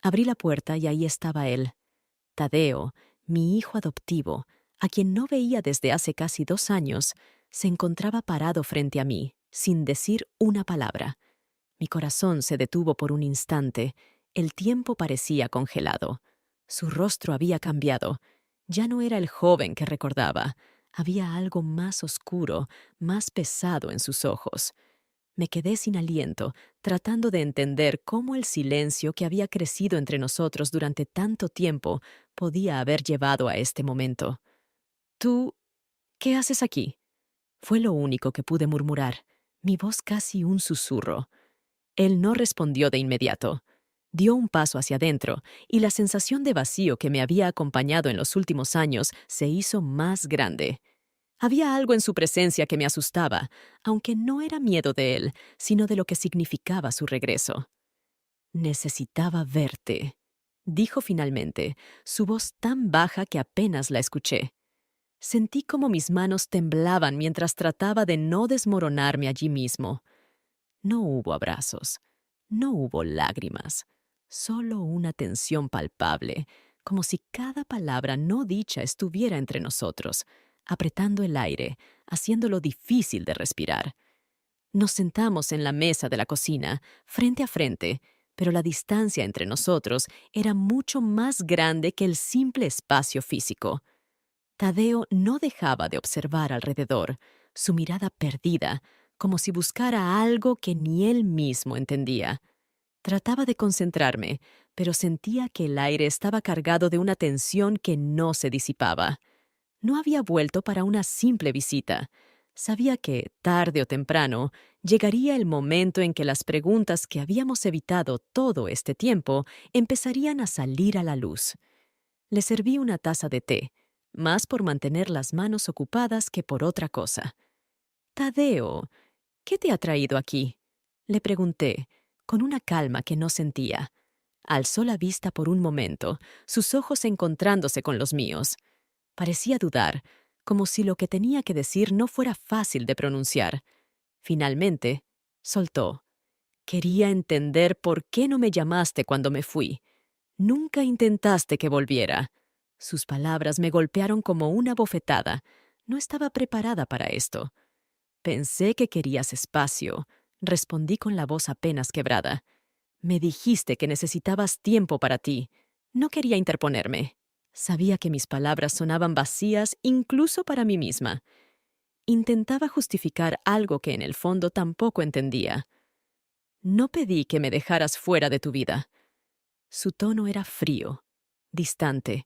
Abrí la puerta y ahí estaba él, Tadeo, mi hijo adoptivo, a quien no veía desde hace casi 2 años, se encontraba parado frente a mí, sin decir una palabra. Mi corazón se detuvo por un instante. El tiempo parecía congelado. Su rostro había cambiado. Ya no era el joven que recordaba. Había algo más oscuro, más pesado en sus ojos. Me quedé sin aliento, tratando de entender cómo el silencio que había crecido entre nosotros durante tanto tiempo podía haber llevado a este momento. ¿Tú qué haces aquí? Fue lo único que pude murmurar, mi voz casi un susurro. Él no respondió de inmediato. Dio un paso hacia adentro, y la sensación de vacío que me había acompañado en los últimos años se hizo más grande. Había algo en su presencia que me asustaba, aunque no era miedo de él, sino de lo que significaba su regreso. «Necesitaba verte», dijo finalmente, su voz tan baja que apenas la escuché. Sentí como mis manos temblaban mientras trataba de no desmoronarme allí mismo. No hubo abrazos, no hubo lágrimas, solo una tensión palpable, como si cada palabra no dicha estuviera entre nosotros, apretando el aire, haciéndolo difícil de respirar. Nos sentamos en la mesa de la cocina, frente a frente, pero la distancia entre nosotros era mucho más grande que el simple espacio físico. Tadeo no dejaba de observar alrededor, su mirada perdida, como si buscara algo que ni él mismo entendía. Trataba de concentrarme, pero sentía que el aire estaba cargado de una tensión que no se disipaba. No había vuelto para una simple visita. Sabía que, tarde o temprano, llegaría el momento en que las preguntas que habíamos evitado todo este tiempo empezarían a salir a la luz. Le serví una taza de té, más por mantener las manos ocupadas que por otra cosa. «Tadeo, ¿qué te ha traído aquí?», le pregunté, con una calma que no sentía. Alzó la vista por un momento, sus ojos encontrándose con los míos. Parecía dudar, como si lo que tenía que decir no fuera fácil de pronunciar. Finalmente, soltó. «Quería entender por qué no me llamaste cuando me fui. Nunca intentaste que volviera». Sus palabras me golpearon como una bofetada. No estaba preparada para esto. «Pensé que querías espacio», respondí con la voz apenas quebrada. «Me dijiste que necesitabas tiempo para ti. No quería interponerme». Sabía que mis palabras sonaban vacías incluso para mí misma. Intentaba justificar algo que en el fondo tampoco entendía. «No pedí que me dejaras fuera de tu vida». Su tono era frío, distante,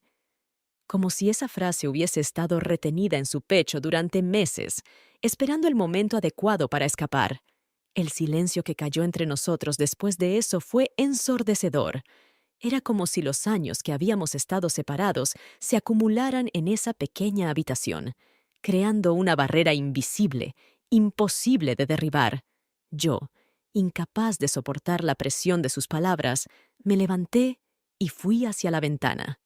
como si esa frase hubiese estado retenida en su pecho durante meses, esperando el momento adecuado para escapar. El silencio que cayó entre nosotros después de eso fue ensordecedor. Era como si los años que habíamos estado separados se acumularan en esa pequeña habitación, creando una barrera invisible, imposible de derribar. Yo, incapaz de soportar la presión de sus palabras, me levanté y fui hacia la ventana.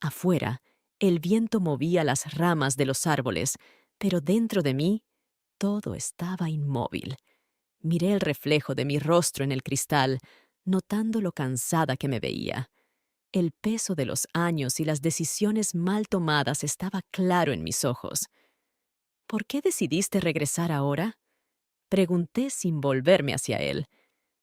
Afuera, el viento movía las ramas de los árboles, pero dentro de mí todo estaba inmóvil. Miré el reflejo de mi rostro en el cristal, notando lo cansada que me veía. El peso de los años y las decisiones mal tomadas estaba claro en mis ojos. «¿Por qué decidiste regresar ahora?», pregunté sin volverme hacia él.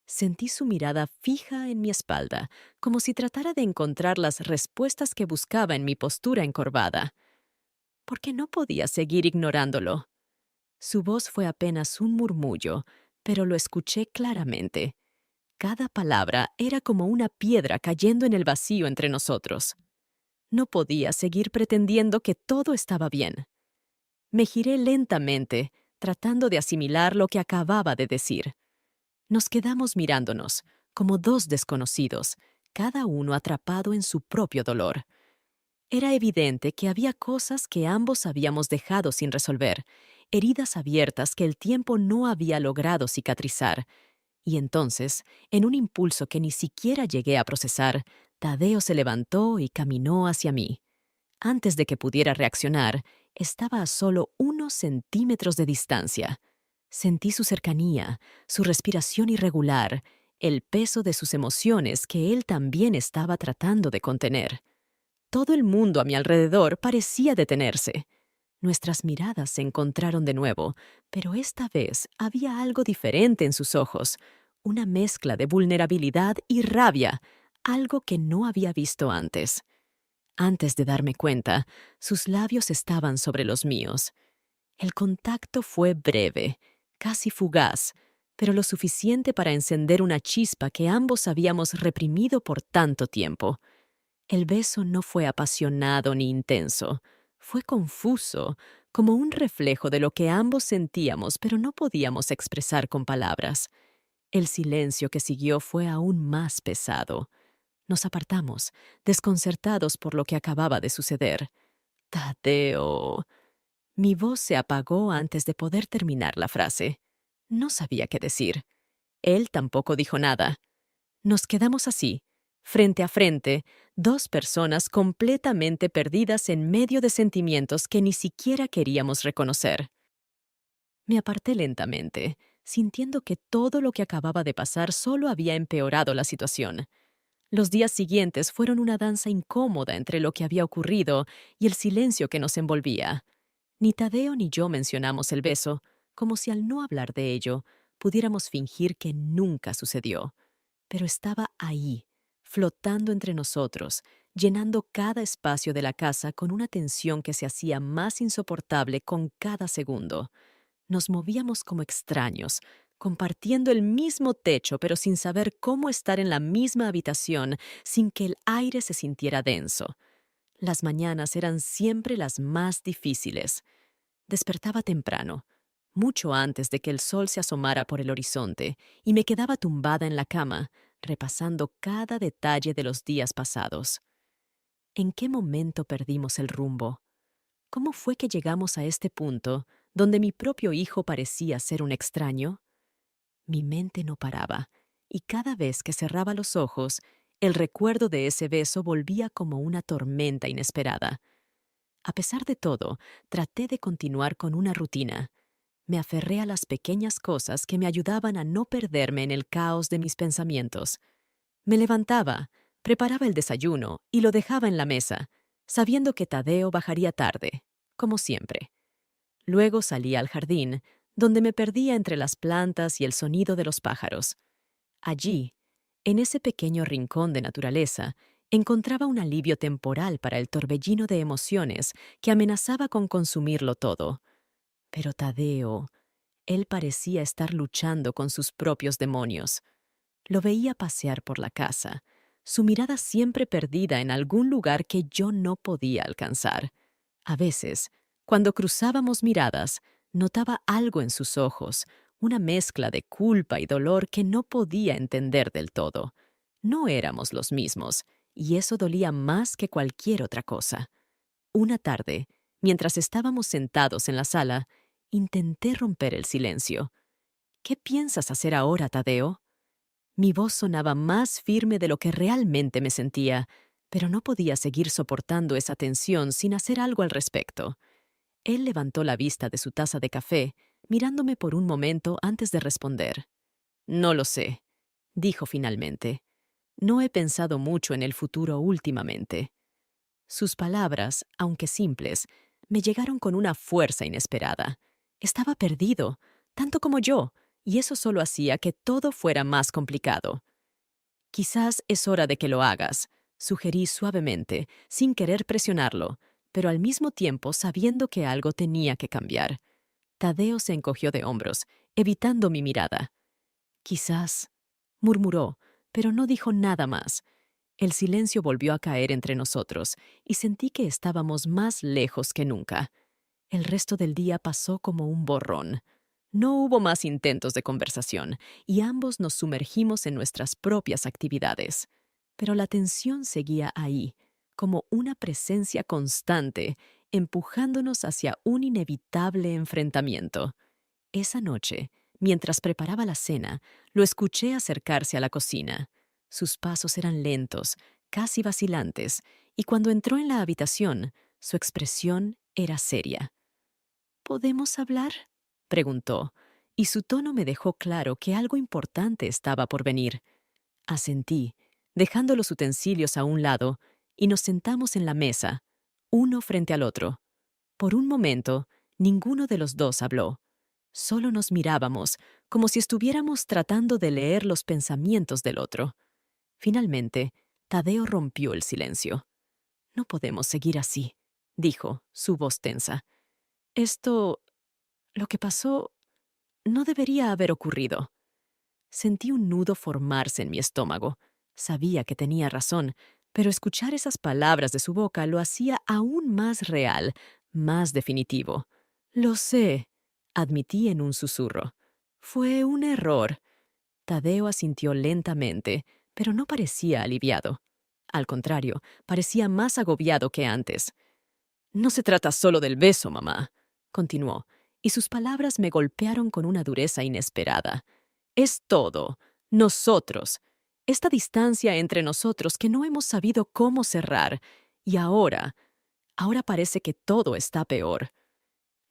Sentí su mirada fija en mi espalda, como si tratara de encontrar las respuestas que buscaba en mi postura encorvada. Porque no podía seguir ignorándolo. Su voz fue apenas un murmullo, pero lo escuché claramente. Cada palabra era como una piedra cayendo en el vacío entre nosotros. No podía seguir pretendiendo que todo estaba bien. Me giré lentamente, tratando de asimilar lo que acababa de decir. Nos quedamos mirándonos, como dos desconocidos, cada uno atrapado en su propio dolor. Era evidente que había cosas que ambos habíamos dejado sin resolver, heridas abiertas que el tiempo no había logrado cicatrizar. Y entonces, en un impulso que ni siquiera llegué a procesar, Tadeo se levantó y caminó hacia mí. Antes de que pudiera reaccionar, estaba a solo unos centímetros de distancia. Sentí su cercanía, su respiración irregular, el peso de sus emociones que él también estaba tratando de contener. Todo el mundo a mi alrededor parecía detenerse. Nuestras miradas se encontraron de nuevo, pero esta vez había algo diferente en sus ojos, una mezcla de vulnerabilidad y rabia, algo que no había visto antes. Antes de darme cuenta, sus labios estaban sobre los míos. El contacto fue breve, casi fugaz, pero lo suficiente para encender una chispa que ambos habíamos reprimido por tanto tiempo. El beso no fue apasionado ni intenso, fue confuso, como un reflejo de lo que ambos sentíamos, pero no podíamos expresar con palabras. El silencio que siguió fue aún más pesado. Nos apartamos, desconcertados por lo que acababa de suceder. Tadeo. Mi voz se apagó antes de poder terminar la frase. No sabía qué decir. Él tampoco dijo nada. Nos quedamos así, frente a frente, dos personas completamente perdidas en medio de sentimientos que ni siquiera queríamos reconocer. Me aparté lentamente, sintiendo que todo lo que acababa de pasar solo había empeorado la situación. Los días siguientes fueron una danza incómoda entre lo que había ocurrido y el silencio que nos envolvía. Ni Tadeo ni yo mencionamos el beso, como si al no hablar de ello, pudiéramos fingir que nunca sucedió. Pero estaba ahí, flotando entre nosotros, llenando cada espacio de la casa con una tensión que se hacía más insoportable con cada segundo. Nos movíamos como extraños, compartiendo el mismo techo, pero sin saber cómo estar en la misma habitación sin que el aire se sintiera denso. Las mañanas eran siempre las más difíciles. Despertaba temprano, mucho antes de que el sol se asomara por el horizonte, y me quedaba tumbada en la cama, repasando cada detalle de los días pasados. ¿En qué momento perdimos el rumbo? ¿Cómo fue que llegamos a este punto, donde mi propio hijo parecía ser un extraño? Mi mente no paraba, y cada vez que cerraba los ojos, el recuerdo de ese beso volvía como una tormenta inesperada. A pesar de todo, traté de continuar con una rutina. Me aferré a las pequeñas cosas que me ayudaban a no perderme en el caos de mis pensamientos. Me levantaba, preparaba el desayuno y lo dejaba en la mesa, sabiendo que Tadeo bajaría tarde, como siempre. Luego salía al jardín, donde me perdía entre las plantas y el sonido de los pájaros. Allí, en ese pequeño rincón de naturaleza, encontraba un alivio temporal para el torbellino de emociones que amenazaba con consumirlo todo. Pero Tadeo, él parecía estar luchando con sus propios demonios. Lo veía pasear por la casa, su mirada siempre perdida en algún lugar que yo no podía alcanzar. A veces, cuando cruzábamos miradas, notaba algo en sus ojos, una mezcla de culpa y dolor que no podía entender del todo. No éramos los mismos, y eso dolía más que cualquier otra cosa. Una tarde, mientras estábamos sentados en la sala, intenté romper el silencio. ¿Qué piensas hacer ahora, Tadeo? Mi voz sonaba más firme de lo que realmente me sentía, pero no podía seguir soportando esa tensión sin hacer algo al respecto. Él levantó la vista de su taza de café, mirándome por un momento antes de responder. No lo sé, dijo finalmente. No he pensado mucho en el futuro últimamente. Sus palabras, aunque simples, me llegaron con una fuerza inesperada. Estaba perdido, tanto como yo, y eso solo hacía que todo fuera más complicado. Quizás es hora de que lo hagas, sugerí suavemente, sin querer presionarlo, pero al mismo tiempo sabiendo que algo tenía que cambiar. Tadeo se encogió de hombros, evitando mi mirada. Quizás, murmuró, pero no dijo nada más. El silencio volvió a caer entre nosotros, y sentí que estábamos más lejos que nunca. El resto del día pasó como un borrón. No hubo más intentos de conversación, y ambos nos sumergimos en nuestras propias actividades. Pero la tensión seguía ahí, como una presencia constante, empujándonos hacia un inevitable enfrentamiento. Esa noche, mientras preparaba la cena, lo escuché acercarse a la cocina. Sus pasos eran lentos, casi vacilantes, y cuando entró en la habitación, su expresión era seria. ¿Podemos hablar?, preguntó, y su tono me dejó claro que algo importante estaba por venir. Asentí, dejando los utensilios a un lado, y nos sentamos en la mesa, uno frente al otro. Por un momento, ninguno de los dos habló. Solo nos mirábamos, como si estuviéramos tratando de leer los pensamientos del otro. Finalmente, Tadeo rompió el silencio. «No podemos seguir así», dijo, su voz tensa. «Esto, lo que pasó, no debería haber ocurrido». Sentí un nudo formarse en mi estómago. Sabía que tenía razón, pero escuchar esas palabras de su boca lo hacía aún más real, más definitivo. «Lo sé», admití en un susurro. «Fue un error». Tadeo asintió lentamente, pero no parecía aliviado. Al contrario, parecía más agobiado que antes. «No se trata solo del beso, mamá», continuó, y sus palabras me golpearon con una dureza inesperada. «Es todo. Nosotros. Esta distancia entre nosotros que no hemos sabido cómo cerrar. Y ahora parece que todo está peor».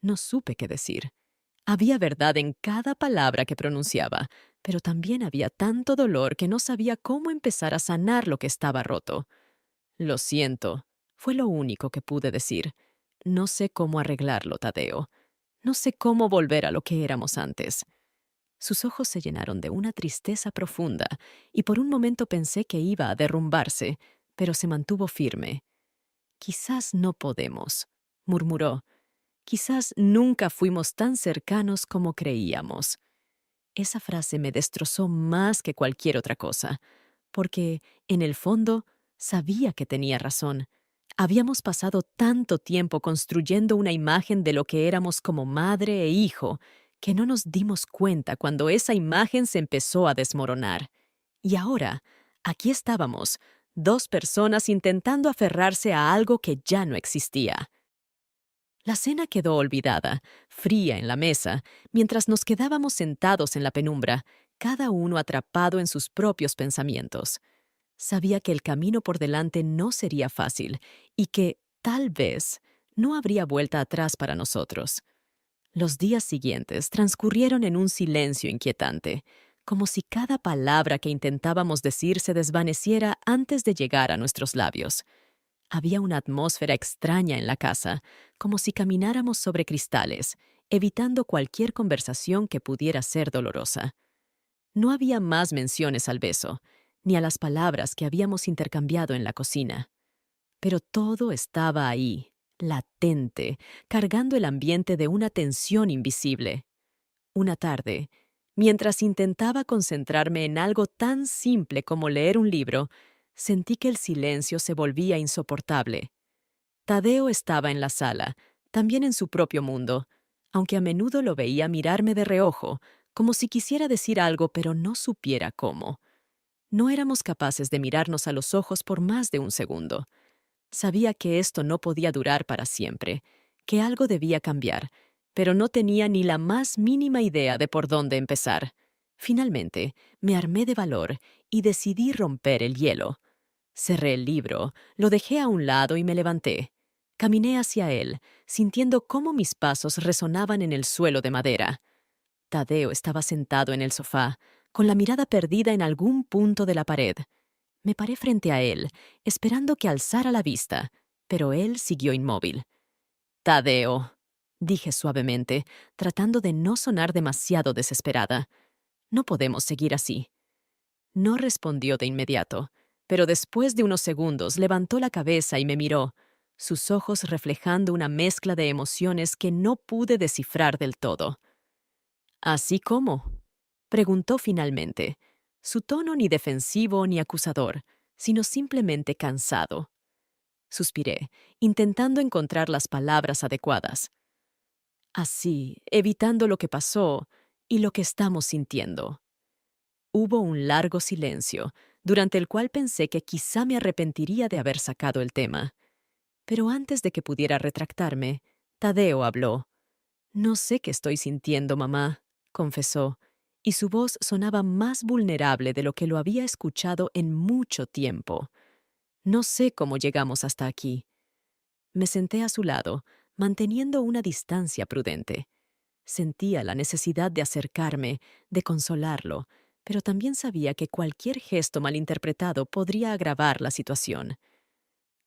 No supe qué decir. Había verdad en cada palabra que pronunciaba, pero también había tanto dolor que no sabía cómo empezar a sanar lo que estaba roto. «Lo siento», fue lo único que pude decir. «No sé cómo arreglarlo, Tadeo. No sé cómo volver a lo que éramos antes». Sus ojos se llenaron de una tristeza profunda, y por un momento pensé que iba a derrumbarse, pero se mantuvo firme. «Quizás no podemos», murmuró. «Quizás nunca fuimos tan cercanos como creíamos». Esa frase me destrozó más que cualquier otra cosa, porque, en el fondo, sabía que tenía razón. Habíamos pasado tanto tiempo construyendo una imagen de lo que éramos como madre e hijo, que no nos dimos cuenta cuando esa imagen se empezó a desmoronar. Y ahora, aquí estábamos, dos personas intentando aferrarse a algo que ya no existía. La cena quedó olvidada, fría en la mesa, mientras nos quedábamos sentados en la penumbra, cada uno atrapado en sus propios pensamientos. Sabía que el camino por delante no sería fácil y que, tal vez, no habría vuelta atrás para nosotros. Los días siguientes transcurrieron en un silencio inquietante, como si cada palabra que intentábamos decir se desvaneciera antes de llegar a nuestros labios. Había una atmósfera extraña en la casa, como si camináramos sobre cristales, evitando cualquier conversación que pudiera ser dolorosa. No había más menciones al beso, ni a las palabras que habíamos intercambiado en la cocina. Pero todo estaba ahí, latente, cargando el ambiente de una tensión invisible. Una tarde, mientras intentaba concentrarme en algo tan simple como leer un libro, sentí que el silencio se volvía insoportable. Tadeo estaba en la sala, también en su propio mundo, aunque a menudo lo veía mirarme de reojo, como si quisiera decir algo pero no supiera cómo. No éramos capaces de mirarnos a los ojos por más de un segundo. Sabía que esto no podía durar para siempre, que algo debía cambiar, pero no tenía ni la más mínima idea de por dónde empezar. Finalmente, me armé de valor y decidí romper el hielo. Cerré el libro, lo dejé a un lado y me levanté. Caminé hacia él, sintiendo cómo mis pasos resonaban en el suelo de madera. Tadeo estaba sentado en el sofá, con la mirada perdida en algún punto de la pared. Me paré frente a él, esperando que alzara la vista, pero él siguió inmóvil. «Tadeo», dije suavemente, tratando de no sonar demasiado desesperada. «No podemos seguir así». No respondió de inmediato, pero después de unos segundos levantó la cabeza y me miró, sus ojos reflejando una mezcla de emociones que no pude descifrar del todo. «¿Así cómo?», preguntó finalmente, su tono ni defensivo ni acusador, sino simplemente cansado. Suspiré, intentando encontrar las palabras adecuadas. «Así, evitando lo que pasó y lo que estamos sintiendo». Hubo un largo silencio, durante el cual pensé que quizá me arrepentiría de haber sacado el tema. Pero antes de que pudiera retractarme, Tadeo habló. «No sé qué estoy sintiendo, mamá», confesó, y su voz sonaba más vulnerable de lo que lo había escuchado en mucho tiempo. «No sé cómo llegamos hasta aquí». Me senté a su lado, manteniendo una distancia prudente. Sentía la necesidad de acercarme, de consolarlo, pero también sabía que cualquier gesto malinterpretado podría agravar la situación.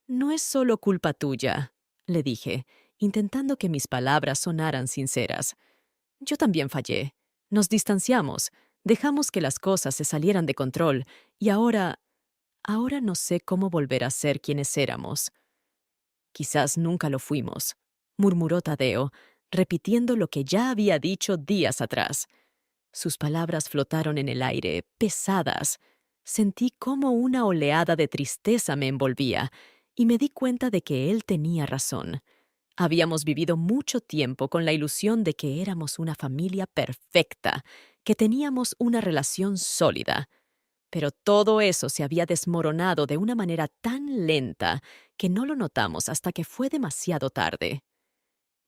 No es solo culpa tuya, le dije, intentando que mis palabras sonaran sinceras. Yo también fallé. Nos distanciamos, dejamos que las cosas se salieran de control, y ahora no sé cómo volver a ser quienes éramos. Quizás nunca lo fuimos, murmuró Tadeo, repitiendo lo que ya había dicho días atrás. Sus palabras flotaron en el aire, pesadas. Sentí como una oleada de tristeza me envolvía, y me di cuenta de que él tenía razón. Habíamos vivido mucho tiempo con la ilusión de que éramos una familia perfecta, que teníamos una relación sólida. Pero todo eso se había desmoronado de una manera tan lenta que no lo notamos hasta que fue demasiado tarde.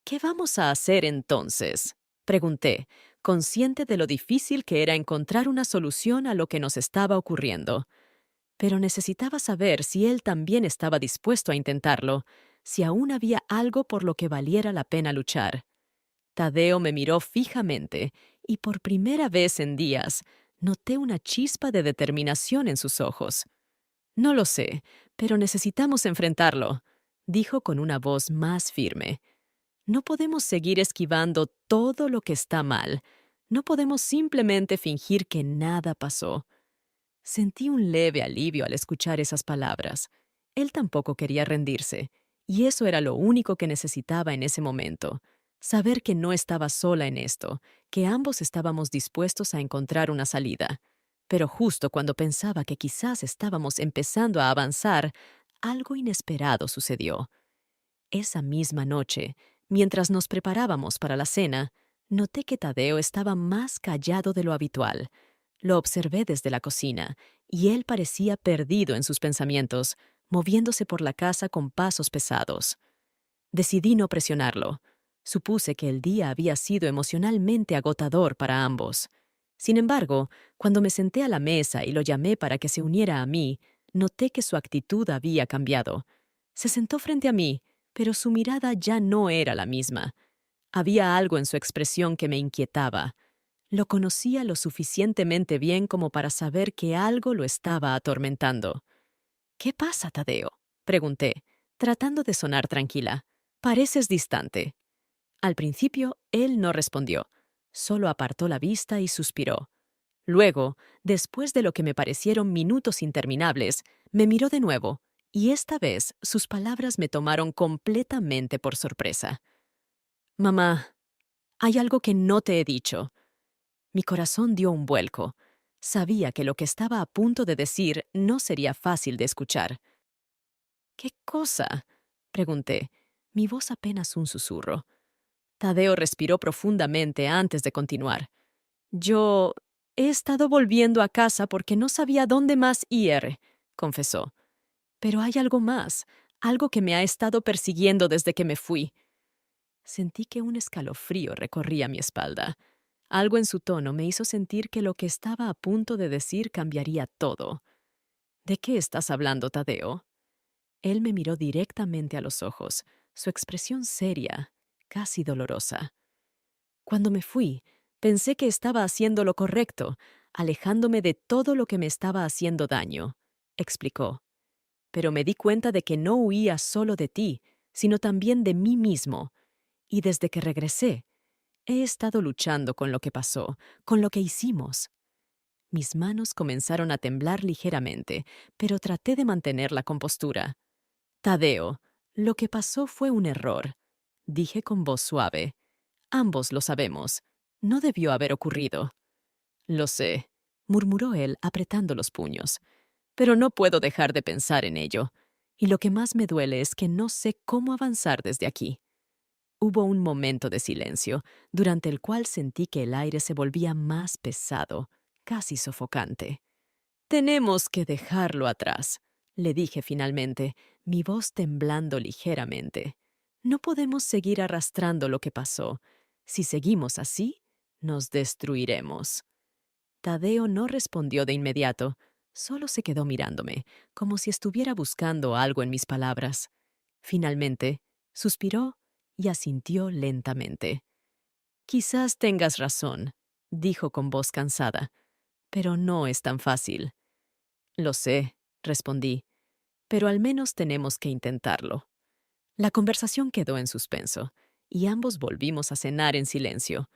¿Qué vamos a hacer entonces?, pregunté, consciente de lo difícil que era encontrar una solución a lo que nos estaba ocurriendo. Pero necesitaba saber si él también estaba dispuesto a intentarlo, si aún había algo por lo que valiera la pena luchar. Tadeo me miró fijamente, y por primera vez en días noté una chispa de determinación en sus ojos. No lo sé, pero necesitamos enfrentarlo, dijo con una voz más firme. No podemos seguir esquivando todo lo que está mal. No podemos simplemente fingir que nada pasó. Sentí un leve alivio al escuchar esas palabras. Él tampoco quería rendirse, y eso era lo único que necesitaba en ese momento. Saber que no estaba sola en esto, que ambos estábamos dispuestos a encontrar una salida. Pero justo cuando pensaba que quizás estábamos empezando a avanzar, algo inesperado sucedió. Esa misma noche, mientras nos preparábamos para la cena, noté que Tadeo estaba más callado de lo habitual. Lo observé desde la cocina, y él parecía perdido en sus pensamientos, moviéndose por la casa con pasos pesados. Decidí no presionarlo. Supuse que el día había sido emocionalmente agotador para ambos. Sin embargo, cuando me senté a la mesa y lo llamé para que se uniera a mí, noté que su actitud había cambiado. Se sentó frente a mí, pero su mirada ya no era la misma. Había algo en su expresión que me inquietaba. Lo conocía lo suficientemente bien como para saber que algo lo estaba atormentando. ¿Qué pasa, Tadeo?, pregunté, tratando de sonar tranquila. Pareces distante. Al principio, él no respondió. Solo apartó la vista y suspiró. Luego, después de lo que me parecieron minutos interminables, me miró de nuevo, y esta vez sus palabras me tomaron completamente por sorpresa. Mamá, hay algo que no te he dicho. Mi corazón dio un vuelco. Sabía que lo que estaba a punto de decir no sería fácil de escuchar. ¿Qué cosa?, pregunté, mi voz apenas un susurro. Tadeo respiró profundamente antes de continuar. Yo he estado volviendo a casa porque no sabía dónde más ir, confesó. Pero hay algo más, algo que me ha estado persiguiendo desde que me fui. Sentí que un escalofrío recorría mi espalda. Algo en su tono me hizo sentir que lo que estaba a punto de decir cambiaría todo. ¿De qué estás hablando, Tadeo? Él me miró directamente a los ojos, su expresión seria, casi dolorosa. Cuando me fui, pensé que estaba haciendo lo correcto, alejándome de todo lo que me estaba haciendo daño, explicó. Pero me di cuenta de que no huía solo de ti, sino también de mí mismo. Y desde que regresé, he estado luchando con lo que pasó, con lo que hicimos. Mis manos comenzaron a temblar ligeramente, pero traté de mantener la compostura. Tadeo, lo que pasó fue un error, dije con voz suave. Ambos lo sabemos. No debió haber ocurrido. Lo sé, murmuró él apretando los puños. Pero no puedo dejar de pensar en ello. Y lo que más me duele es que no sé cómo avanzar desde aquí. Hubo un momento de silencio, durante el cual sentí que el aire se volvía más pesado, casi sofocante. Tenemos que dejarlo atrás, le dije finalmente, mi voz temblando ligeramente. No podemos seguir arrastrando lo que pasó. Si seguimos así, nos destruiremos. Tadeo no respondió de inmediato, solo se quedó mirándome, como si estuviera buscando algo en mis palabras. Finalmente, suspiró y asintió lentamente. Quizás tengas razón, dijo con voz cansada, pero no es tan fácil. Lo sé, respondí, pero al menos tenemos que intentarlo. La conversación quedó en suspenso, y ambos volvimos a cenar en silencio.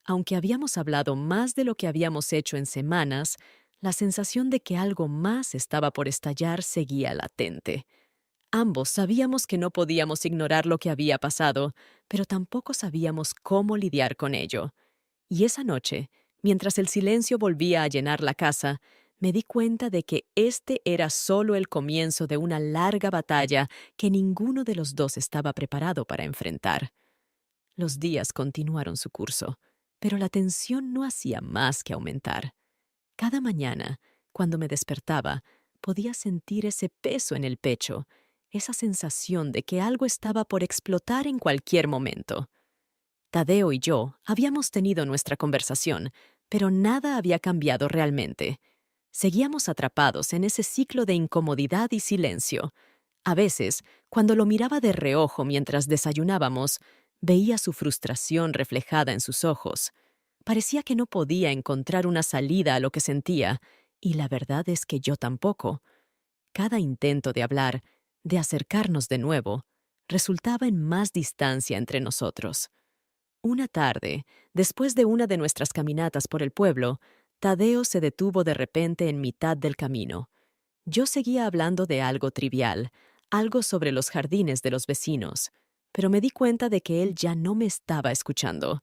Aunque habíamos hablado más de lo que habíamos hecho en semanas, la sensación de que algo más estaba por estallar seguía latente. Ambos sabíamos que no podíamos ignorar lo que había pasado, pero tampoco sabíamos cómo lidiar con ello. Y esa noche, mientras el silencio volvía a llenar la casa, me di cuenta de que este era solo el comienzo de una larga batalla que ninguno de los dos estaba preparado para enfrentar. Los días continuaron su curso, pero la tensión no hacía más que aumentar. Cada mañana, cuando me despertaba, podía sentir ese peso en el pecho, esa sensación de que algo estaba por explotar en cualquier momento. Tadeo y yo habíamos tenido nuestra conversación, pero nada había cambiado realmente. Seguíamos atrapados en ese ciclo de incomodidad y silencio. A veces, cuando lo miraba de reojo mientras desayunábamos, veía su frustración reflejada en sus ojos. Parecía que no podía encontrar una salida a lo que sentía, y la verdad es que yo tampoco. Cada intento de hablar, de acercarnos de nuevo, resultaba en más distancia entre nosotros. Una tarde, después de una de nuestras caminatas por el pueblo, Tadeo se detuvo de repente en mitad del camino. Yo seguía hablando de algo trivial, algo sobre los jardines de los vecinos, pero me di cuenta de que él ya no me estaba escuchando.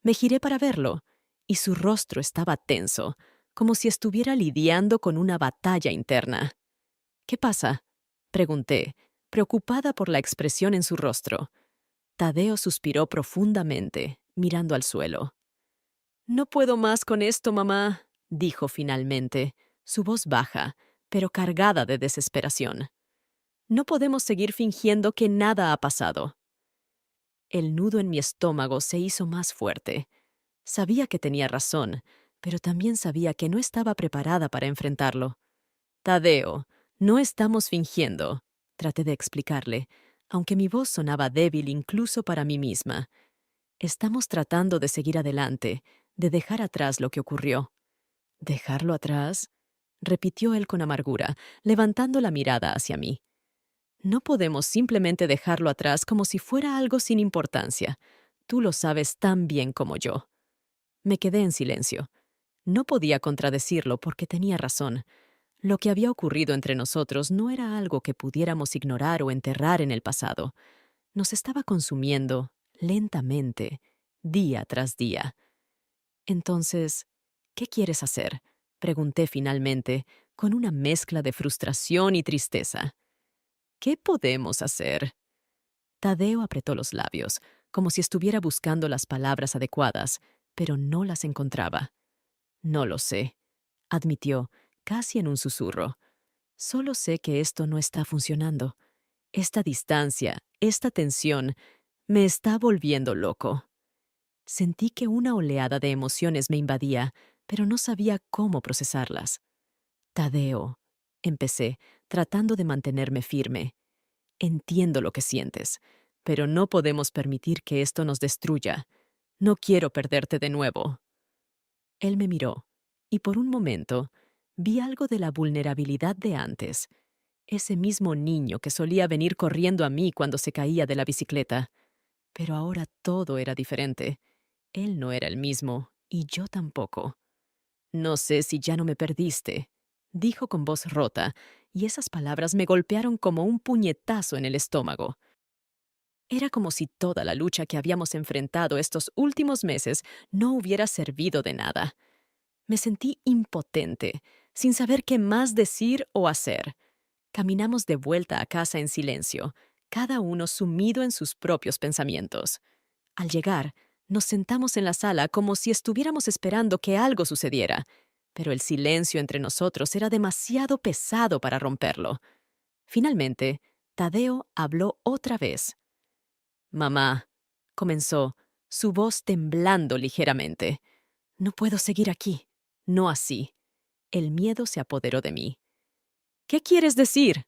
Me giré para verlo, y su rostro estaba tenso, como si estuviera lidiando con una batalla interna. ¿Qué pasa?, pregunté, preocupada por la expresión en su rostro. Tadeo suspiró profundamente, mirando al suelo. «No puedo más con esto, mamá», dijo finalmente, su voz baja, pero cargada de desesperación. «No podemos seguir fingiendo que nada ha pasado». El nudo en mi estómago se hizo más fuerte. Sabía que tenía razón, pero también sabía que no estaba preparada para enfrentarlo. «Tadeo, no estamos fingiendo», traté de explicarle, aunque mi voz sonaba débil incluso para mí misma. «Estamos tratando de seguir adelante, de dejar atrás lo que ocurrió». «¿Dejarlo atrás?», repitió él con amargura, levantando la mirada hacia mí. «No podemos simplemente dejarlo atrás como si fuera algo sin importancia. Tú lo sabes tan bien como yo». Me quedé en silencio. No podía contradecirlo porque tenía razón. Lo que había ocurrido entre nosotros no era algo que pudiéramos ignorar o enterrar en el pasado. Nos estaba consumiendo, lentamente, día tras día. «Entonces, ¿qué quieres hacer?», pregunté finalmente, con una mezcla de frustración y tristeza. «¿Qué podemos hacer?». Tadeo apretó los labios, como si estuviera buscando las palabras adecuadas, pero no las encontraba. «No lo sé», admitió, casi en un susurro. «Solo sé que esto no está funcionando. Esta distancia, esta tensión, me está volviendo loco». Sentí que una oleada de emociones me invadía, pero no sabía cómo procesarlas. «Tadeo», empecé, tratando de mantenerme firme. «Entiendo lo que sientes, pero no podemos permitir que esto nos destruya. No quiero perderte de nuevo». Él me miró, y por un momento vi algo de la vulnerabilidad de antes, ese mismo niño que solía venir corriendo a mí cuando se caía de la bicicleta. Pero ahora todo era diferente. Él no era el mismo, y yo tampoco. «No sé si ya no me perdiste», dijo con voz rota, y esas palabras me golpearon como un puñetazo en el estómago. Era como si toda la lucha que habíamos enfrentado estos últimos meses no hubiera servido de nada. Me sentí impotente, sin saber qué más decir o hacer. Caminamos de vuelta a casa en silencio, cada uno sumido en sus propios pensamientos. Al llegar, nos sentamos en la sala como si estuviéramos esperando que algo sucediera, pero el silencio entre nosotros era demasiado pesado para romperlo. Finalmente, Tadeo habló otra vez. «Mamá», comenzó, su voz temblando ligeramente. «No puedo seguir aquí. No así». El miedo se apoderó de mí. «¿Qué quieres decir?»,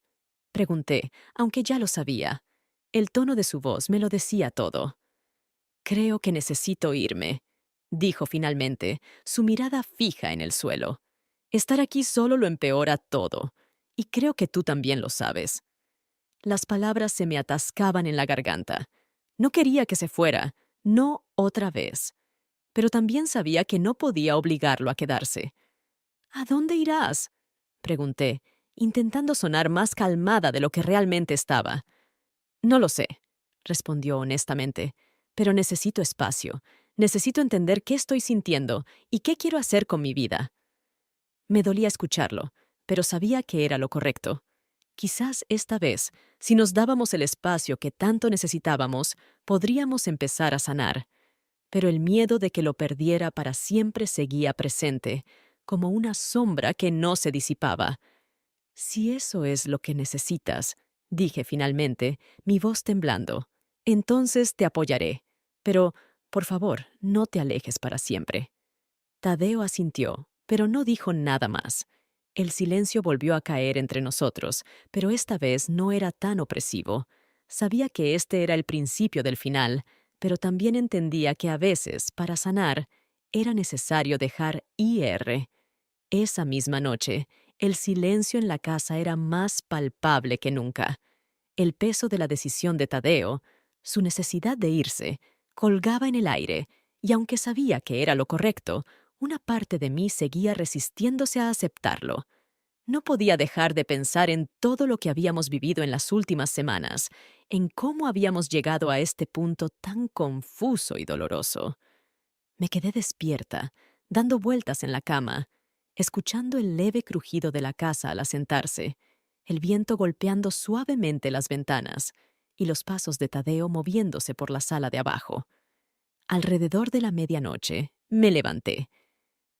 pregunté, aunque ya lo sabía. El tono de su voz me lo decía todo. Creo que necesito irme, dijo finalmente, su mirada fija en el suelo. Estar aquí solo lo empeora todo, y creo que tú también lo sabes. Las palabras se me atascaban en la garganta. No quería que se fuera, no otra vez. Pero también sabía que no podía obligarlo a quedarse. ¿A dónde irás? Pregunté, intentando sonar más calmada de lo que realmente estaba. No lo sé, respondió honestamente, pero necesito espacio. Necesito entender qué estoy sintiendo y qué quiero hacer con mi vida. Me dolía escucharlo, pero sabía que era lo correcto. Quizás esta vez, si nos dábamos el espacio que tanto necesitábamos, podríamos empezar a sanar. Pero el miedo de que lo perdiera para siempre seguía presente, como una sombra que no se disipaba. Si eso es lo que necesitas, dije finalmente, mi voz temblando, entonces te apoyaré. Pero, por favor, no te alejes para siempre. Tadeo asintió, pero no dijo nada más. El silencio volvió a caer entre nosotros, pero esta vez no era tan opresivo. Sabía que este era el principio del final, pero también entendía que a veces, para sanar, era necesario dejar ir. Esa misma noche, el silencio en la casa era más palpable que nunca. El peso de la decisión de Tadeo, su necesidad de irse, colgaba en el aire, y aunque sabía que era lo correcto, una parte de mí seguía resistiéndose a aceptarlo. No podía dejar de pensar en todo lo que habíamos vivido en las últimas semanas, en cómo habíamos llegado a este punto tan confuso y doloroso. Me quedé despierta, dando vueltas en la cama, escuchando el leve crujido de la casa al asentarse, el viento golpeando suavemente las ventanas y los pasos de Tadeo moviéndose por la sala de abajo. Alrededor de la medianoche, me levanté.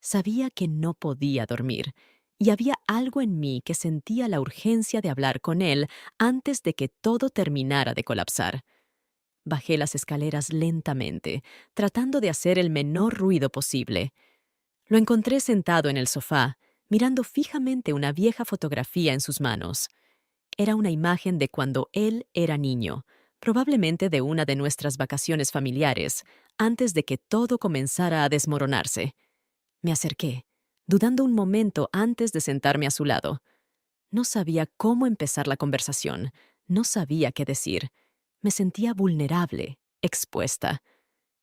Sabía que no podía dormir, y había algo en mí que sentía la urgencia de hablar con él antes de que todo terminara de colapsar. Bajé las escaleras lentamente, tratando de hacer el menor ruido posible. Lo encontré sentado en el sofá, mirando fijamente una vieja fotografía en sus manos. Era una imagen de cuando él era niño, probablemente de una de nuestras vacaciones familiares, antes de que todo comenzara a desmoronarse. Me acerqué, dudando un momento antes de sentarme a su lado. No sabía cómo empezar la conversación, no sabía qué decir. Me sentía vulnerable, expuesta.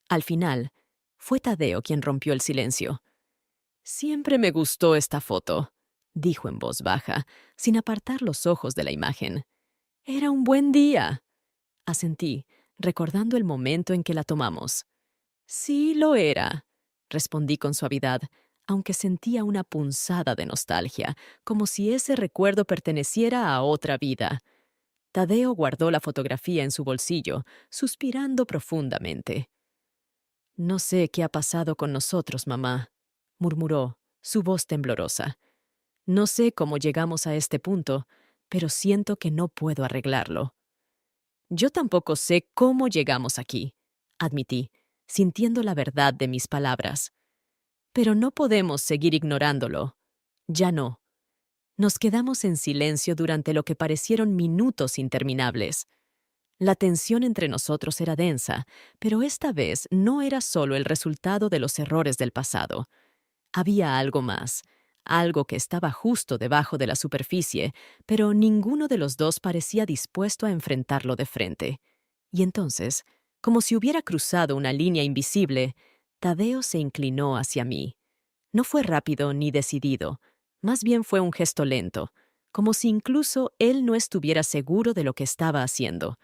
Al final, fue Tadeo quien rompió el silencio. «Siempre me gustó esta foto», dijo en voz baja, sin apartar los ojos de la imagen. «Era un buen día», asentí, recordando el momento en que la tomamos. «Sí lo era», respondí con suavidad, aunque sentía una punzada de nostalgia, como si ese recuerdo perteneciera a otra vida. Tadeo guardó la fotografía en su bolsillo, suspirando profundamente. «No sé qué ha pasado con nosotros, mamá», murmuró, su voz temblorosa. «No sé cómo llegamos a este punto, pero siento que no puedo arreglarlo». «Yo tampoco sé cómo llegamos aquí», admití, sintiendo la verdad de mis palabras. «Pero no podemos seguir ignorándolo. Ya no». Nos quedamos en silencio durante lo que parecieron minutos interminables. La tensión entre nosotros era densa, pero esta vez no era solo el resultado de los errores del pasado. Había algo más, algo que estaba justo debajo de la superficie, pero ninguno de los dos parecía dispuesto a enfrentarlo de frente. Y entonces, como si hubiera cruzado una línea invisible, Tadeo se inclinó hacia mí. No fue rápido ni decidido, más bien fue un gesto lento, como si incluso él no estuviera seguro de lo que estaba haciendo.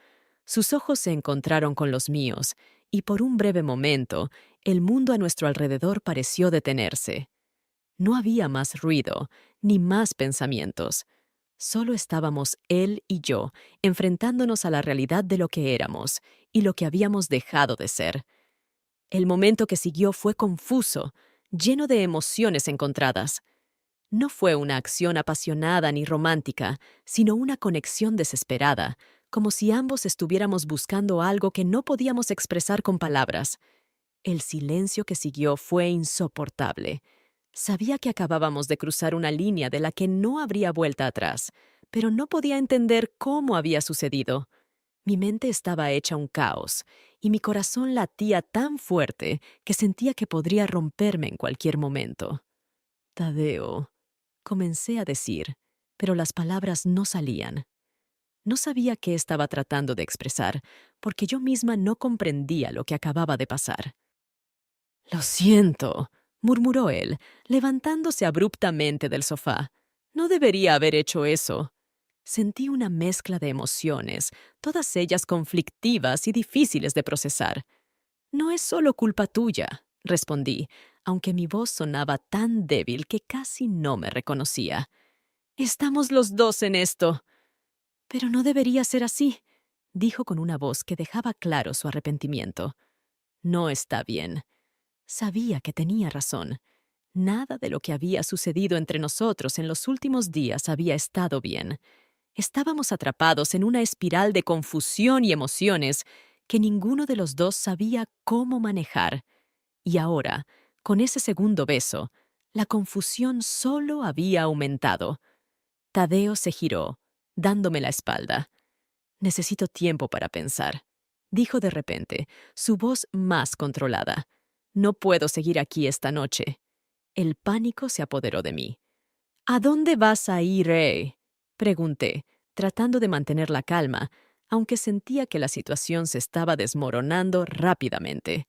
Sus ojos se encontraron con los míos, y por un breve momento, el mundo a nuestro alrededor pareció detenerse. No había más ruido, ni más pensamientos. Solo estábamos él y yo, enfrentándonos a la realidad de lo que éramos y lo que habíamos dejado de ser. El momento que siguió fue confuso, lleno de emociones encontradas. No fue una acción apasionada ni romántica, sino una conexión desesperada, como si ambos estuviéramos buscando algo que no podíamos expresar con palabras. El silencio que siguió fue insoportable. Sabía que acabábamos de cruzar una línea de la que no habría vuelta atrás, pero no podía entender cómo había sucedido. Mi mente estaba hecha un caos, y mi corazón latía tan fuerte que sentía que podría romperme en cualquier momento. Tadeo, comencé a decir, pero las palabras no salían. No sabía qué estaba tratando de expresar, porque yo misma no comprendía lo que acababa de pasar. Lo siento, murmuró él, levantándose abruptamente del sofá. No debería haber hecho eso. Sentí una mezcla de emociones, todas ellas conflictivas y difíciles de procesar. No es solo culpa tuya, respondí, aunque mi voz sonaba tan débil que casi no me reconocía. Estamos los dos en esto. Pero no debería ser así, dijo con una voz que dejaba claro su arrepentimiento. No está bien. Sabía que tenía razón. Nada de lo que había sucedido entre nosotros en los últimos días había estado bien. Estábamos atrapados en una espiral de confusión y emociones que ninguno de los dos sabía cómo manejar. Y ahora, con ese segundo beso, la confusión solo había aumentado. Tadeo se giró, dándome la espalda. Necesito tiempo para pensar, dijo de repente, su voz más controlada. No puedo seguir aquí esta noche. El pánico se apoderó de mí. ¿A dónde vas a ir, pregunté, tratando de mantener la calma, aunque sentía que la situación se estaba desmoronando rápidamente.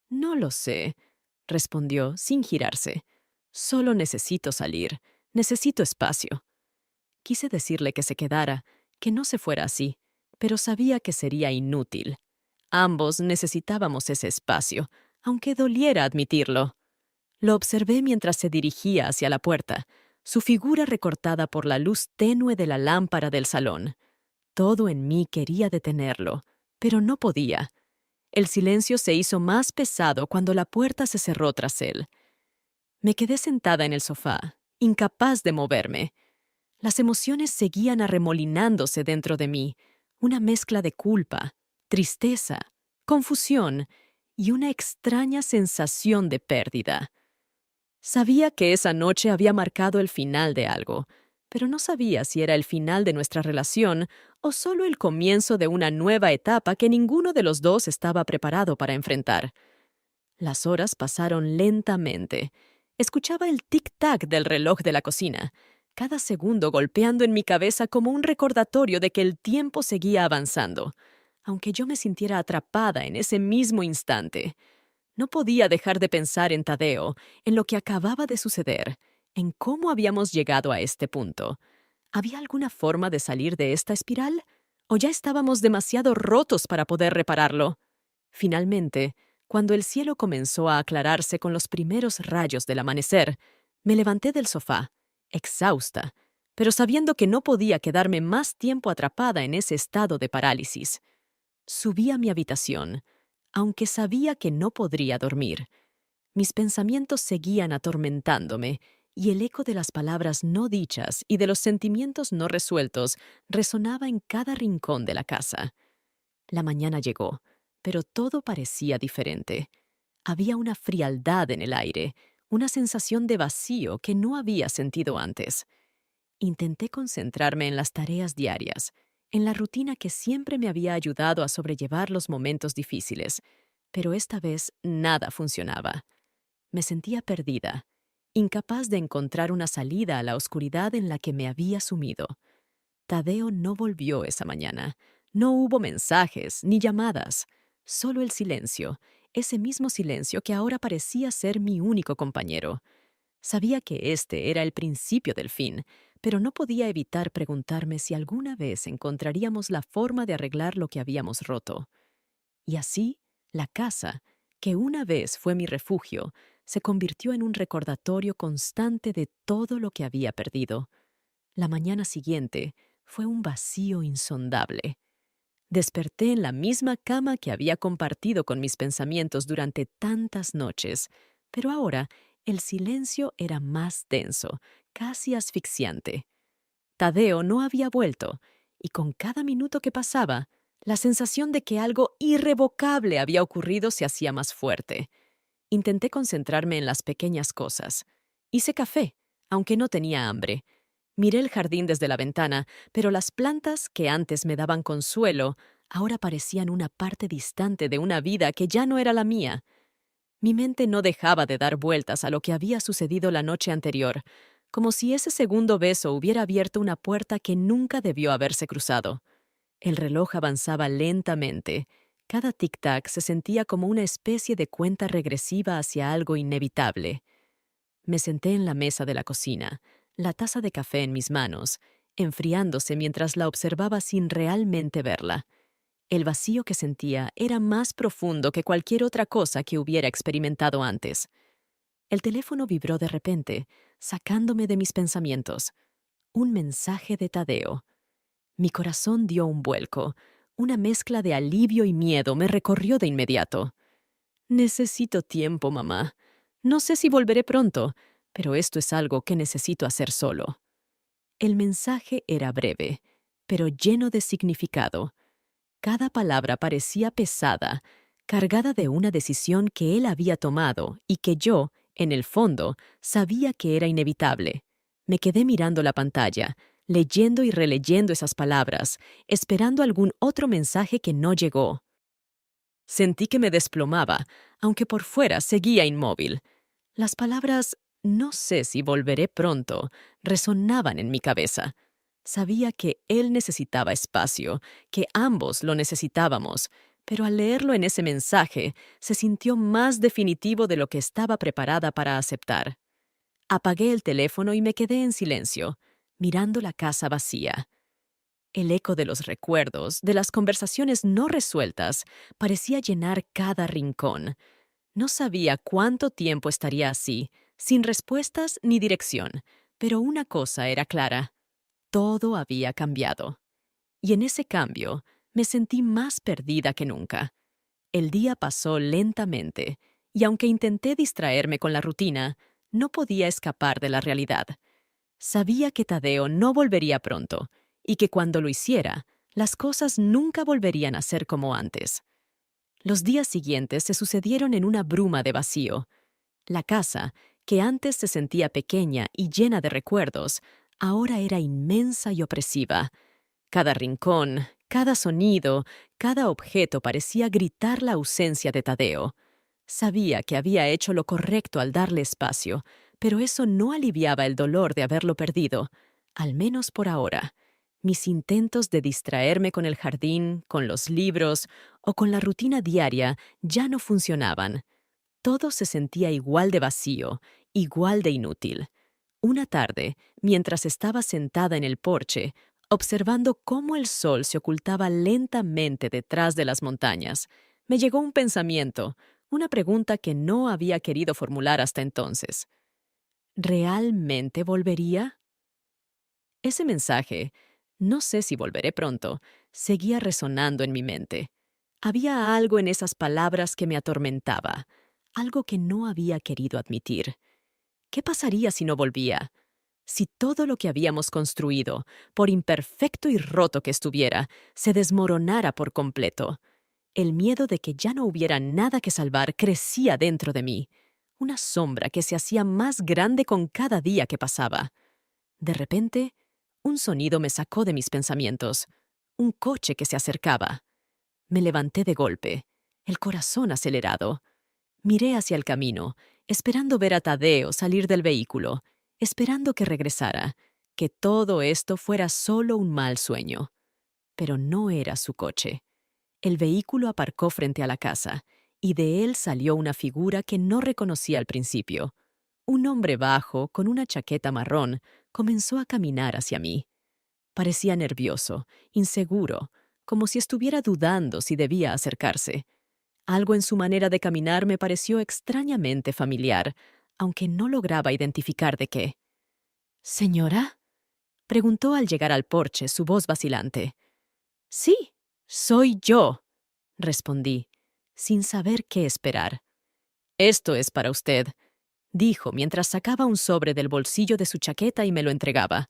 No lo sé, respondió sin girarse. Solo necesito salir. Necesito espacio. Quise decirle que se quedara, que no se fuera así, pero sabía que sería inútil. Ambos necesitábamos ese espacio, aunque doliera admitirlo. Lo observé mientras se dirigía hacia la puerta, su figura recortada por la luz tenue de la lámpara del salón. Todo en mí quería detenerlo, pero no podía. El silencio se hizo más pesado cuando la puerta se cerró tras él. Me quedé sentada en el sofá, incapaz de moverme. Las emociones seguían arremolinándose dentro de mí, una mezcla de culpa, tristeza, confusión y una extraña sensación de pérdida. Sabía que esa noche había marcado el final de algo, pero no sabía si era el final de nuestra relación o solo el comienzo de una nueva etapa que ninguno de los dos estaba preparado para enfrentar. Las horas pasaron lentamente. Escuchaba el tic-tac del reloj de la cocina, cada segundo golpeando en mi cabeza como un recordatorio de que el tiempo seguía avanzando, aunque yo me sintiera atrapada en ese mismo instante. No podía dejar de pensar en Tadeo, en lo que acababa de suceder, en cómo habíamos llegado a este punto. ¿Había alguna forma de salir de esta espiral? ¿O ya estábamos demasiado rotos para poder repararlo? Finalmente, cuando el cielo comenzó a aclararse con los primeros rayos del amanecer, me levanté del sofá, exhausta, pero sabiendo que no podía quedarme más tiempo atrapada en ese estado de parálisis. Subí a mi habitación, aunque sabía que no podría dormir. Mis pensamientos seguían atormentándome, y el eco de las palabras no dichas y de los sentimientos no resueltos resonaba en cada rincón de la casa. La mañana llegó, pero todo parecía diferente. Había una frialdad en el aire, una sensación de vacío que no había sentido antes. Intenté concentrarme en las tareas diarias, en la rutina que siempre me había ayudado a sobrellevar los momentos difíciles, pero esta vez nada funcionaba. Me sentía perdida, incapaz de encontrar una salida a la oscuridad en la que me había sumido. Tadeo no volvió esa mañana. No hubo mensajes ni llamadas, solo el silencio, ese mismo silencio que ahora parecía ser mi único compañero. Sabía que este era el principio del fin, pero no podía evitar preguntarme si alguna vez encontraríamos la forma de arreglar lo que habíamos roto. Y así, la casa, que una vez fue mi refugio, se convirtió en un recordatorio constante de todo lo que había perdido. La mañana siguiente fue un vacío insondable. Desperté en la misma cama que había compartido con mis pensamientos durante tantas noches, pero ahora el silencio era más denso, casi asfixiante. Tadeo no había vuelto, y con cada minuto que pasaba, la sensación de que algo irrevocable había ocurrido se hacía más fuerte. Intenté concentrarme en las pequeñas cosas. Hice café, aunque no tenía hambre. Miré el jardín desde la ventana, pero las plantas que antes me daban consuelo ahora parecían una parte distante de una vida que ya no era la mía. Mi mente no dejaba de dar vueltas a lo que había sucedido la noche anterior, como si ese segundo beso hubiera abierto una puerta que nunca debió haberse cruzado. El reloj avanzaba lentamente. Cada tic-tac se sentía como una especie de cuenta regresiva hacia algo inevitable. Me senté en la mesa de la cocina, la taza de café en mis manos, enfriándose mientras la observaba sin realmente verla. El vacío que sentía era más profundo que cualquier otra cosa que hubiera experimentado antes. El teléfono vibró de repente, sacándome de mis pensamientos. Un mensaje de Tadeo. Mi corazón dio un vuelco. Una mezcla de alivio y miedo me recorrió de inmediato. Necesito tiempo, mamá. No sé si volveré pronto, pero esto es algo que necesito hacer solo. El mensaje era breve, pero lleno de significado. Cada palabra parecía pesada, cargada de una decisión que él había tomado y que yo, en el fondo, sabía que era inevitable. Me quedé mirando la pantalla, leyendo y releyendo esas palabras, esperando algún otro mensaje que no llegó. Sentí que me desplomaba, aunque por fuera seguía inmóvil. Las palabras «no sé si volveré pronto» resonaban en mi cabeza. Sabía que él necesitaba espacio, que ambos lo necesitábamos, pero al leerlo en ese mensaje se sintió más definitivo de lo que estaba preparada para aceptar. Apagué el teléfono y me quedé en silencio, mirando la casa vacía. El eco de los recuerdos, de las conversaciones no resueltas, parecía llenar cada rincón. No sabía cuánto tiempo estaría así, sin respuestas ni dirección, pero una cosa era clara: todo había cambiado. Y en ese cambio me sentí más perdida que nunca. El día pasó lentamente, y aunque intenté distraerme con la rutina, no podía escapar de la realidad. Sabía que Tadeo no volvería pronto, y que cuando lo hiciera, las cosas nunca volverían a ser como antes. Los días siguientes se sucedieron en una bruma de vacío. La casa, que antes se sentía pequeña y llena de recuerdos, ahora era inmensa y opresiva. Cada rincón, cada sonido, cada objeto parecía gritar la ausencia de Tadeo. Sabía que había hecho lo correcto al darle espacio, pero eso no aliviaba el dolor de haberlo perdido, al menos por ahora. Mis intentos de distraerme con el jardín, con los libros o con la rutina diaria ya no funcionaban. Todo se sentía igual de vacío, igual de inútil. Una tarde, mientras estaba sentada en el porche, observando cómo el sol se ocultaba lentamente detrás de las montañas, me llegó un pensamiento, una pregunta que no había querido formular hasta entonces. ¿Realmente volvería? Ese mensaje, no sé si volveré pronto, seguía resonando en mi mente. Había algo en esas palabras que me atormentaba, algo que no había querido admitir. ¿Qué pasaría si no volvía? Si todo lo que habíamos construido, por imperfecto y roto que estuviera, se desmoronara por completo. El miedo de que ya no hubiera nada que salvar crecía dentro de mí, una sombra que se hacía más grande con cada día que pasaba. De repente, un sonido me sacó de mis pensamientos, un coche que se acercaba. Me levanté de golpe, el corazón acelerado. Miré hacia el camino, esperando ver a Tadeo salir del vehículo, esperando que regresara, que todo esto fuera solo un mal sueño. Pero no era su coche. El vehículo aparcó frente a la casa, y de él salió una figura que no reconocí al principio. Un hombre bajo, con una chaqueta marrón, comenzó a caminar hacia mí. Parecía nervioso, inseguro, como si estuviera dudando si debía acercarse. Algo en su manera de caminar me pareció extrañamente familiar, aunque no lograba identificar de qué. «¿Señora?», preguntó al llegar al porche, su voz vacilante. «Sí, soy yo», respondí, sin saber qué esperar. «Esto es para usted», dijo mientras sacaba un sobre del bolsillo de su chaqueta y me lo entregaba.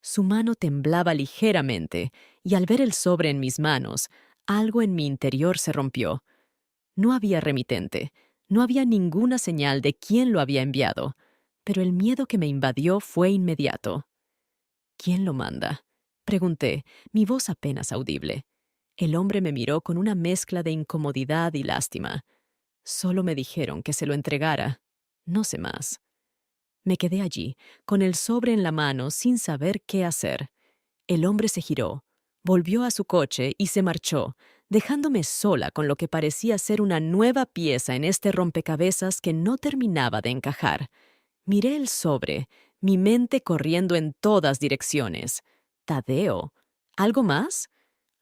Su mano temblaba ligeramente, y al ver el sobre en mis manos, algo en mi interior se rompió. No había remitente, no había ninguna señal de quién lo había enviado, pero el miedo que me invadió fue inmediato. «¿Quién lo manda?», pregunté, mi voz apenas audible. El hombre me miró con una mezcla de incomodidad y lástima. Solo me dijeron que se lo entregara. No sé más. Me quedé allí, con el sobre en la mano, sin saber qué hacer. El hombre se giró, volvió a su coche y se marchó, dejándome sola con lo que parecía ser una nueva pieza en este rompecabezas que no terminaba de encajar. Miré el sobre, mi mente corriendo en todas direcciones. Tadeo. ¿Algo más?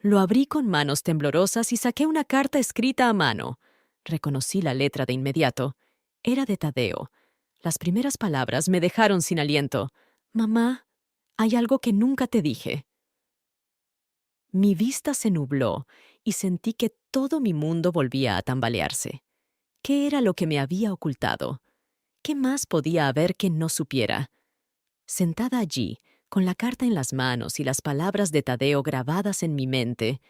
Lo abrí con manos temblorosas y saqué una carta escrita a mano. Reconocí la letra de inmediato. Era de Tadeo. Las primeras palabras me dejaron sin aliento. Mamá, hay algo que nunca te dije. Mi vista se nubló y sentí que todo mi mundo volvía a tambalearse. ¿Qué era lo que me había ocultado? ¿Qué más podía haber que no supiera? Sentada allí, con la carta en las manos y las palabras de Tadeo grabadas en mi mente,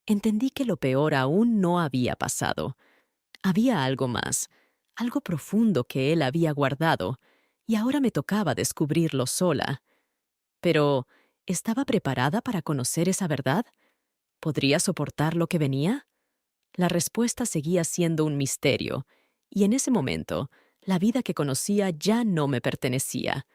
entendí que lo peor aún no había pasado. Había algo más, algo profundo que él había guardado, y ahora me tocaba descubrirlo sola. Pero, ¿estaba preparada para conocer esa verdad? ¿Podría soportar lo que venía? La respuesta seguía siendo un misterio, y en ese momento, la vida que conocía ya no me pertenecía.